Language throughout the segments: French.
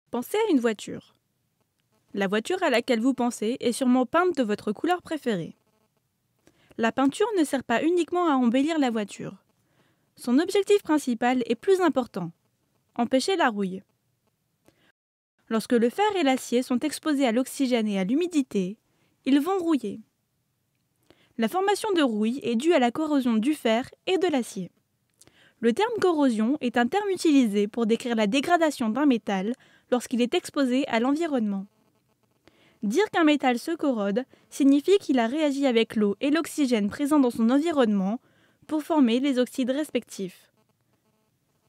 Pensez à une voiture. La voiture à laquelle vous pensez est sûrement peinte de votre couleur préférée. La peinture ne sert pas uniquement à embellir la voiture. Son objectif principal est plus important, empêcher la rouille. Lorsque le fer et l'acier sont exposés à l'oxygène et à l'humidité, ils vont rouiller. La formation de rouille est due à la corrosion du fer et de l'acier. Le terme corrosion est un terme utilisé pour décrire la dégradation d'un métal lorsqu'il est exposé à l'environnement. Dire qu'un métal se corrode signifie qu'il a réagi avec l'eau et l'oxygène présents dans son environnement pour former les oxydes respectifs.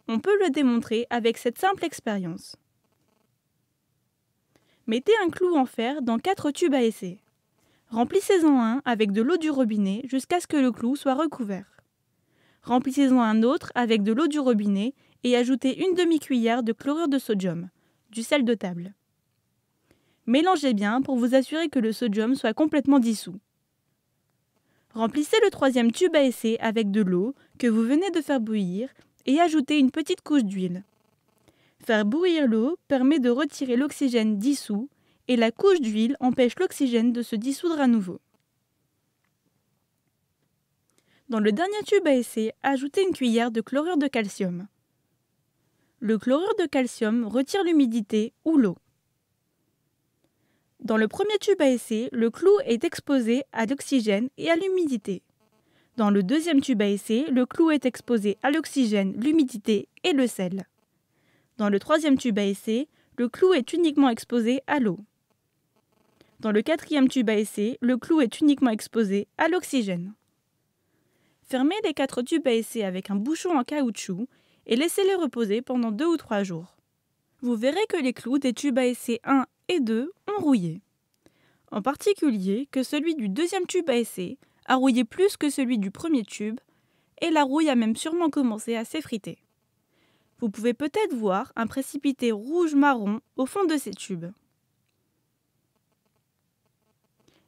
On peut le démontrer avec cette simple expérience. Mettez un clou en fer dans 4 tubes à essai. Remplissez-en un avec de l'eau du robinet jusqu'à ce que le clou soit recouvert. Remplissez-en un autre avec de l'eau du robinet et ajoutez une demi-cuillère de chlorure de sodium, du sel de table. Mélangez bien pour vous assurer que le sodium soit complètement dissous. Remplissez le 3e tube à essai avec de l'eau que vous venez de faire bouillir et ajoutez une petite couche d'huile. Faire bouillir l'eau permet de retirer l'oxygène dissous et la couche d'huile empêche l'oxygène de se dissoudre à nouveau. Dans le dernier tube à essai, ajoutez une cuillère de chlorure de calcium. Le chlorure de calcium retire l'humidité ou l'eau. Dans le premier tube à essai, le clou est exposé à l'oxygène et à l'humidité. Dans le deuxième tube à essai, le clou est exposé à l'oxygène, l'humidité et le sel. Dans le troisième tube à essai, le clou est uniquement exposé à l'eau. Dans le 4e tube à essai, le clou est uniquement exposé à l'oxygène. Fermez les 4 tubes à essai avec un bouchon en caoutchouc et laissez-les reposer pendant 2 ou 3 jours. Vous verrez que les clous des tubes à essai 1 et 2 ont rouillé. En particulier que celui du 2e tube à essai a rouillé plus que celui du premier tube et la rouille a même sûrement commencé à s'effriter. Vous pouvez peut-être voir un précipité rouge-marron au fond de ces tubes.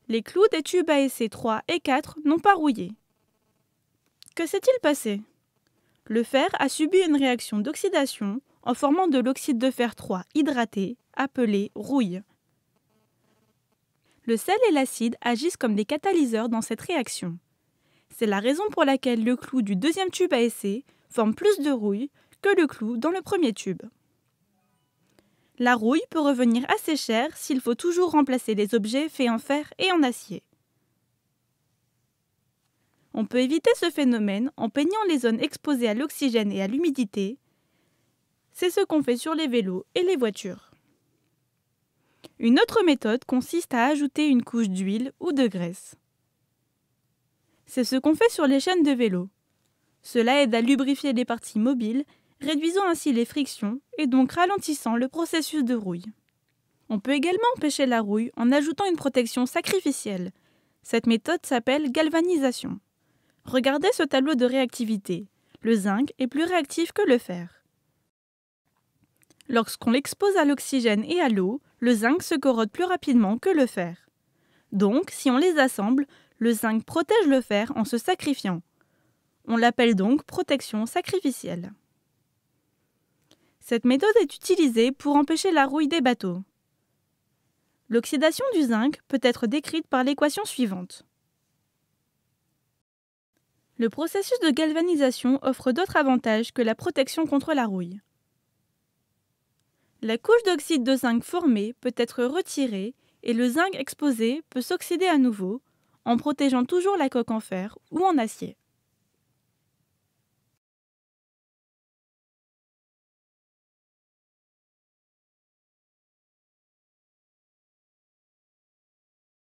Les clous des tubes à essai 3 et 4 n'ont pas rouillé. Que s'est-il passé? Le fer a subi une réaction d'oxydation en formant de l'oxyde de fer 3 hydraté, appelé rouille. Le sel et l'acide agissent comme des catalyseurs dans cette réaction. C'est la raison pour laquelle le clou du 2e tube à essai forme plus de rouille que le clou dans le premier tube. La rouille peut revenir assez chère s'il faut toujours remplacer les objets faits en fer et en acier. On peut éviter ce phénomène en peignant les zones exposées à l'oxygène et à l'humidité. C'est ce qu'on fait sur les vélos et les voitures. Une autre méthode consiste à ajouter une couche d'huile ou de graisse. C'est ce qu'on fait sur les chaînes de vélo. Cela aide à lubrifier les parties mobiles, réduisant ainsi les frictions et donc ralentissant le processus de rouille. On peut également empêcher la rouille en ajoutant une protection sacrificielle. Cette méthode s'appelle galvanisation. Regardez ce tableau de réactivité. Le zinc est plus réactif que le fer. Lorsqu'on l'expose à l'oxygène et à l'eau, le zinc se corrode plus rapidement que le fer. Donc, si on les assemble, le zinc protège le fer en se sacrifiant. On l'appelle donc protection sacrificielle. Cette méthode est utilisée pour empêcher la rouille des bateaux. L'oxydation du zinc peut être décrite par l'équation suivante. Le processus de galvanisation offre d'autres avantages que la protection contre la rouille. La couche d'oxyde de zinc formée peut être retirée et le zinc exposé peut s'oxyder à nouveau en protégeant toujours la coque en fer ou en acier.